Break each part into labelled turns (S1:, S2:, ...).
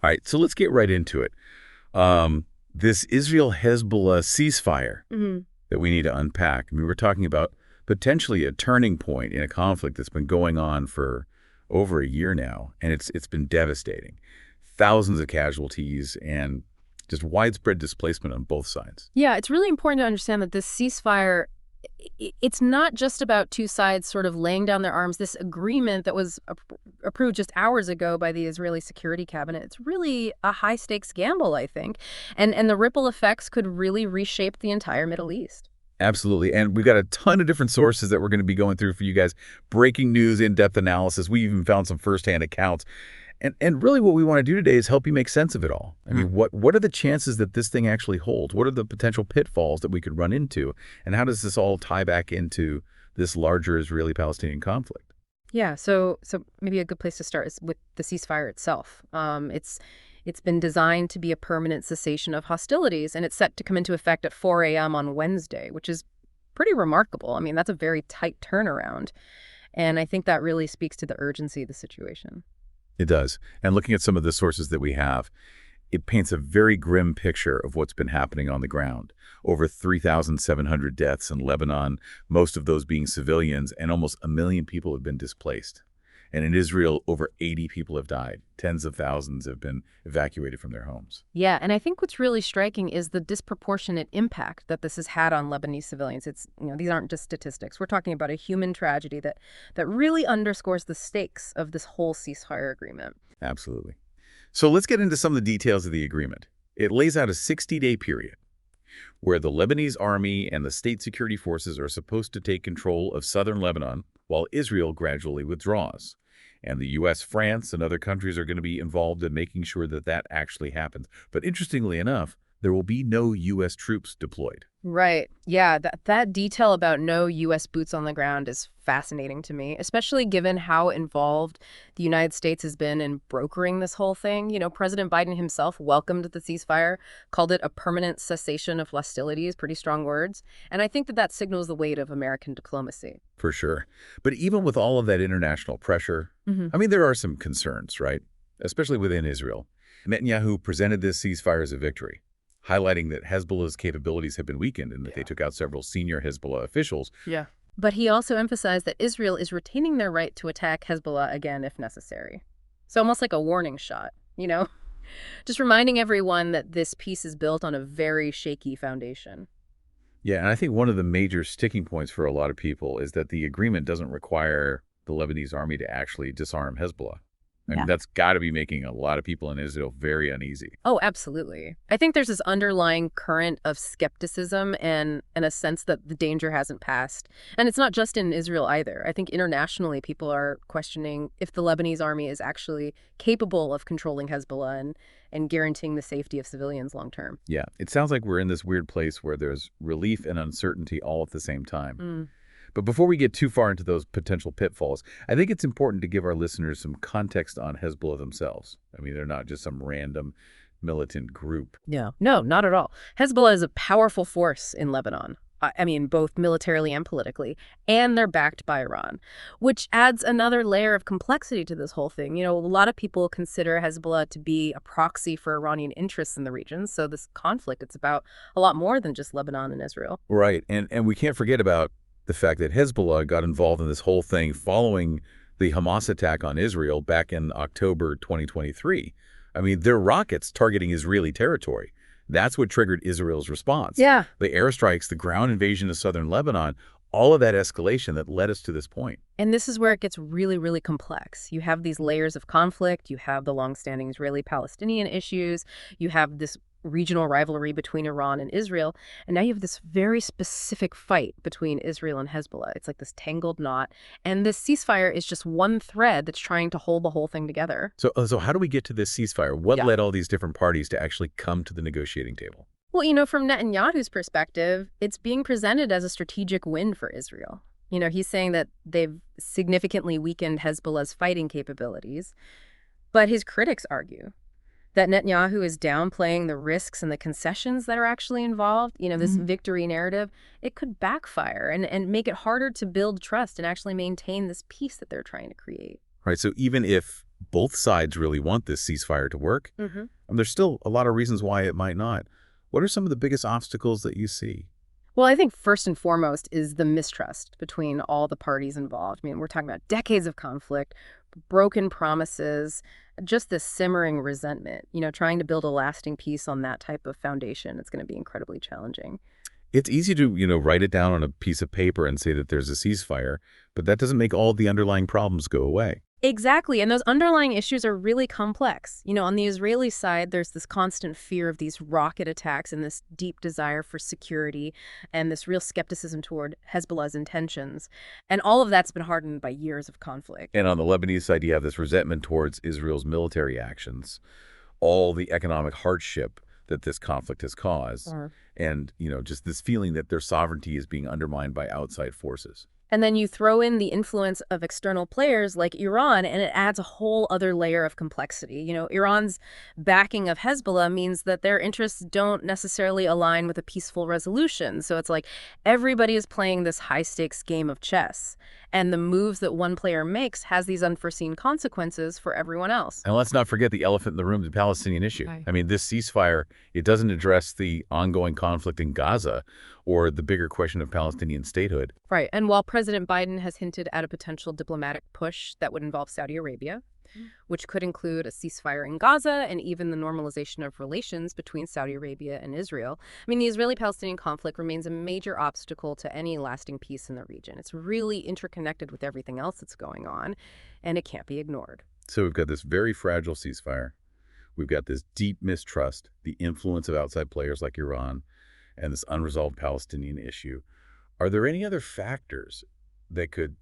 S1: All right, so let's get right into it. This Israel-Hezbollah ceasefire that we need to unpack. I mean, we're talking about potentially a turning point in a conflict that's been going on for over a year now, and it's been devastating. Thousands of casualties and just widespread displacement on both sides.
S2: Yeah, it's really important to understand that this ceasefire, it's not just about two sides sort of laying down their arms. This agreement that was approved just hours ago by the Israeli Security Cabinet, it's really a high-stakes gamble, I think. And the ripple effects could really reshape the entire Middle East.
S1: Absolutely. And we've got a ton of different sources that we're going to be going through for you guys. Breaking news, in-depth analysis. We even found some firsthand accounts. And really what we want to do today is help you make sense of it all. I mean, what are the chances that this thing actually holds? What are the potential pitfalls that we could run into? And how does this all tie back into this larger Israeli-Palestinian conflict?
S2: Yeah, so maybe a good place to start is with the ceasefire itself. It's been designed to be a permanent cessation of hostilities, and it's set to come into effect at 4 a.m. on Wednesday, which is pretty remarkable. I mean, that's a very tight turnaround. And I think that really speaks to the urgency of the situation.
S1: It does. And looking at some of the sources that we have, it paints a very grim picture of what's been happening on the ground. Over 3,700 deaths in Lebanon, most of those being civilians, and almost 1 million people have been displaced. And in Israel, over 80 people have died. Tens of thousands have been evacuated from their homes.
S2: Yeah, and I think what's really striking is the disproportionate impact that this has had on Lebanese civilians. These aren't just statistics. We're talking about a human tragedy that really underscores the stakes of this whole ceasefire agreement.
S1: Absolutely. So let's get into some of the details of the agreement. It lays out a 60-day period where the Lebanese army and the state security forces are supposed to take control of southern Lebanon while Israel gradually withdraws. And the U.S., France, and other countries are going to be involved in making sure that that actually happens. But interestingly enough, there will be no U.S. troops deployed.
S2: Right. Yeah, that detail about no U.S. boots on the ground is fascinating to me, especially given how involved the United States has been in brokering this whole thing. President Biden himself welcomed the ceasefire, called it a permanent cessation of hostilities, pretty strong words. And I think that signals the weight of American diplomacy.
S1: For sure. But even with all of that international pressure, I mean, there are some concerns, right? Especially within Israel. Netanyahu presented this ceasefire as a victory, highlighting that Hezbollah's capabilities have been weakened and that they took out several senior Hezbollah officials.
S2: Yeah. But he also emphasized that Israel is retaining their right to attack Hezbollah again if necessary. So almost like a warning shot, just reminding everyone that this peace is built on a very shaky foundation.
S1: Yeah, and I think one of the major sticking points for a lot of people is that the agreement doesn't require the Lebanese army to actually disarm Hezbollah. I mean, that's got to be making a lot of people in Israel very uneasy.
S2: Oh, absolutely. I think there's this underlying current of skepticism and a sense that the danger hasn't passed. And it's not just in Israel either. I think internationally people are questioning if the Lebanese army is actually capable of controlling Hezbollah and guaranteeing the safety of civilians long term.
S1: Yeah, it sounds like we're in this weird place where there's relief and uncertainty all at the same time. But before we get too far into those potential pitfalls, I think it's important to give our listeners some context on Hezbollah themselves. I mean, they're not just some random militant group.
S2: Yeah. No, not at all. Hezbollah is a powerful force in Lebanon. I mean, both militarily and politically, and they're backed by Iran, which adds another layer of complexity to this whole thing. A lot of people consider Hezbollah to be a proxy for Iranian interests in the region. So this conflict, it's about a lot more than just Lebanon and Israel.
S1: Right. And we can't forget about the fact that Hezbollah got involved in this whole thing following the Hamas attack on Israel back in October 2023. I mean, their rockets targeting Israeli territory. That's what triggered Israel's response.
S2: Yeah.
S1: The airstrikes, the ground invasion of southern Lebanon, all of that escalation that led us to this point.
S2: And this is where it gets really, really complex. You have these layers of conflict. You have the longstanding Israeli-Palestinian issues. You have this regional rivalry between Iran and Israel. And now you have this very specific fight between Israel and Hezbollah. It's like this tangled knot. And this ceasefire is just one thread that's trying to hold the whole thing together.
S1: So how do we get to this ceasefire? What led all these different parties to actually come to the negotiating table?
S2: Well, from Netanyahu's perspective, it's being presented as a strategic win for Israel. He's saying that they've significantly weakened Hezbollah's fighting capabilities. But his critics argue that Netanyahu is downplaying the risks and the concessions that are actually involved. This victory narrative, it could backfire and make it harder to build trust and actually maintain this peace that they're trying to create.
S1: Right. So even if Both sides really want this ceasefire to work.
S2: Hmm.
S1: And there's still a lot of reasons why it might not. What are some of the biggest obstacles that you see?
S2: Well, I think first and foremost is the mistrust between all the parties involved. I mean, we're talking about decades of conflict, broken promises, just this simmering resentment. Trying to build a lasting peace on that type of foundation, it's going to be incredibly challenging.
S1: It's easy to, write it down on a piece of paper and say that there's a ceasefire, but that doesn't make all the underlying problems go away.
S2: Exactly. And those underlying issues are really complex. On the Israeli side, there's this constant fear of these rocket attacks and this deep desire for security and this real skepticism toward Hezbollah's intentions. And all of that's been hardened by years of conflict.
S1: And on the Lebanese side, you have this resentment towards Israel's military actions, all the economic hardship that this conflict has caused, and, just this feeling that their sovereignty is being undermined by outside forces.
S2: And then you throw in the influence of external players like Iran, and it adds a whole other layer of complexity. Iran's backing of Hezbollah means that their interests don't necessarily align with a peaceful resolution. So it's like everybody is playing this high-stakes game of chess. And the moves that one player makes has these unforeseen consequences for everyone else.
S1: And let's not forget the elephant in the room, the Palestinian issue.
S2: Right.
S1: I mean, this ceasefire, it doesn't address the ongoing conflict in Gaza or the bigger question of Palestinian statehood.
S2: Right. And while President Biden has hinted at a potential diplomatic push that would involve Saudi Arabia, which could include a ceasefire in Gaza and even the normalization of relations between Saudi Arabia and Israel. I mean, the Israeli-Palestinian conflict remains a major obstacle to any lasting peace in the region. It's really interconnected with everything else that's going on, and it can't be ignored.
S1: So we've got this very fragile ceasefire. We've got this deep mistrust, the influence of outside players like Iran, and this unresolved Palestinian issue. Are there any other factors that could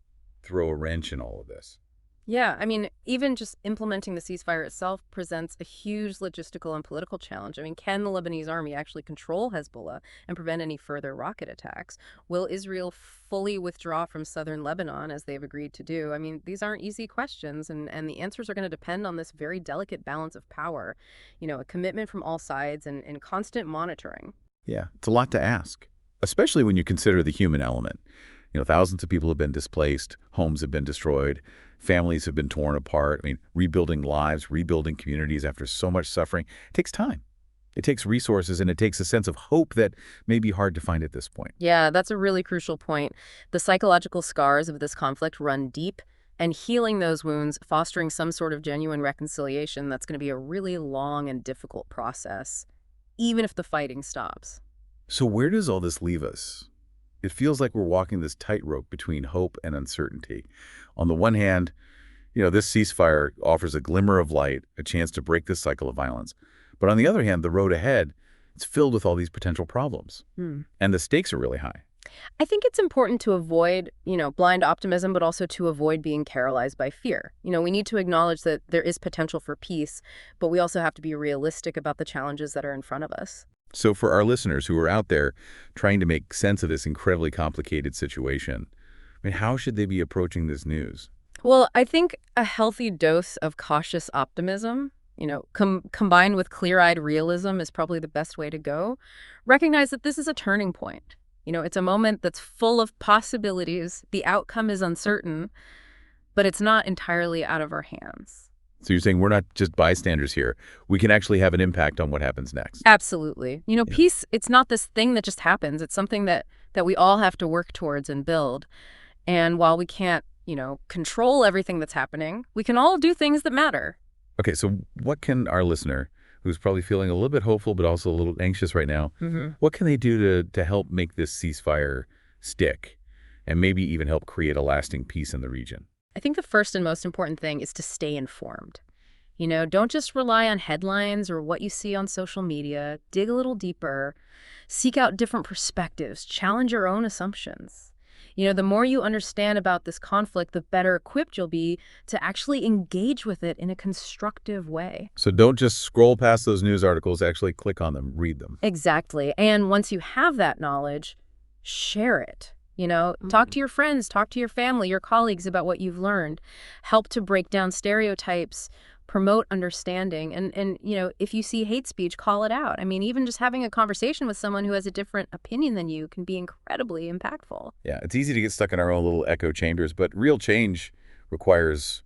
S1: throw a wrench in all of this?
S2: Yeah, I mean, even just implementing the ceasefire itself presents a huge logistical and political challenge. I mean, can the Lebanese army actually control Hezbollah and prevent any further rocket attacks? Will Israel fully withdraw from southern Lebanon, as they've agreed to do? I mean, these aren't easy questions, and the answers are going to depend on this very delicate balance of power, a commitment from all sides and constant monitoring.
S1: Yeah, it's a lot to ask, especially when you consider the human element. Thousands of people have been displaced, homes have been destroyed, families have been torn apart. I mean, rebuilding lives, rebuilding communities after so much suffering, it takes time. It takes resources, and it takes a sense of hope that may be hard to find at this point.
S2: Yeah, that's a really crucial point. The psychological scars of this conflict run deep, and healing those wounds, fostering some sort of genuine reconciliation, that's going to be a really long and difficult process, even if the fighting stops.
S1: So where does all this leave us? It feels like we're walking this tightrope between hope and uncertainty. On the one hand, this ceasefire offers a glimmer of light, a chance to break this cycle of violence. But on the other hand, the road ahead, it's filled with all these potential problems. And the stakes are really high.
S2: I think it's important to avoid, blind optimism, but also to avoid being paralyzed by fear. We need to acknowledge that there is potential for peace, but we also have to be realistic about the challenges that are in front of us.
S1: So for our listeners who are out there trying to make sense of this incredibly complicated situation, I mean, how should they be approaching this news?
S2: Well, I think a healthy dose of cautious optimism, combined with clear-eyed realism is probably the best way to go. Recognize that this is a turning point. It's a moment that's full of possibilities. The outcome is uncertain, but it's not entirely out of our hands.
S1: So you're saying we're not just bystanders here. We can actually have an impact on what happens next.
S2: Absolutely. Peace, it's not this thing that just happens. It's something that we all have to work towards and build. And while we can't, control everything that's happening, we can all do things that matter.
S1: Okay, so what can our listener, who's probably feeling a little bit hopeful but also a little anxious right now, what can they do to help make this ceasefire stick and maybe even help create a lasting peace in the region?
S2: I think the first and most important thing is to stay informed. Don't just rely on headlines or what you see on social media. Dig a little deeper. Seek out different perspectives. Challenge your own assumptions. The more you understand about this conflict, the better equipped you'll be to actually engage with it in a constructive way.
S1: So don't just scroll past those news articles, actually click on them, read them.
S2: Exactly. And once you have that knowledge, share it. Talk to your friends, talk to your family, your colleagues about what you've learned. Help to break down stereotypes, promote understanding. And if you see hate speech, call it out. I mean, even just having a conversation with someone who has a different opinion than you can be incredibly impactful.
S1: Yeah, it's easy to get stuck in our own little echo chambers, but real change requires,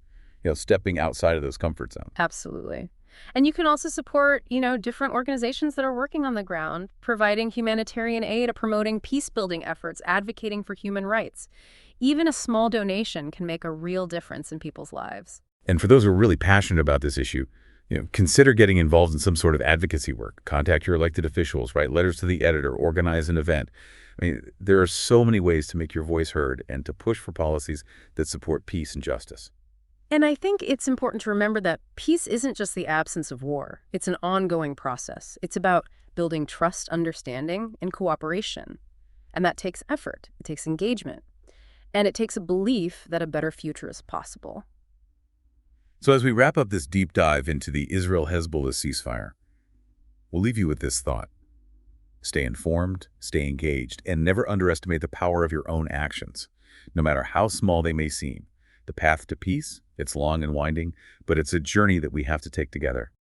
S1: stepping outside of those comfort zones.
S2: Absolutely. And you can also support, different organizations that are working on the ground, providing humanitarian aid or promoting peace-building efforts, advocating for human rights. Even a small donation can make a real difference in people's lives.
S1: And for those who are really passionate about this issue, consider getting involved in some sort of advocacy work. Contact your elected officials, write letters to the editor, organize an event. There are so many ways to make your voice heard and to push for policies that support peace and justice.
S2: And I think it's important to remember that peace isn't just the absence of war. It's an ongoing process. It's about building trust, understanding, and cooperation. And that takes effort. It takes engagement. And it takes a belief that a better future is possible.
S1: So as we wrap up this deep dive into the Israel-Hezbollah ceasefire, we'll leave you with this thought. Stay informed, stay engaged, and never underestimate the power of your own actions, no matter how small they may seem. The path to peace, it's long and winding, but it's a journey that we have to take together.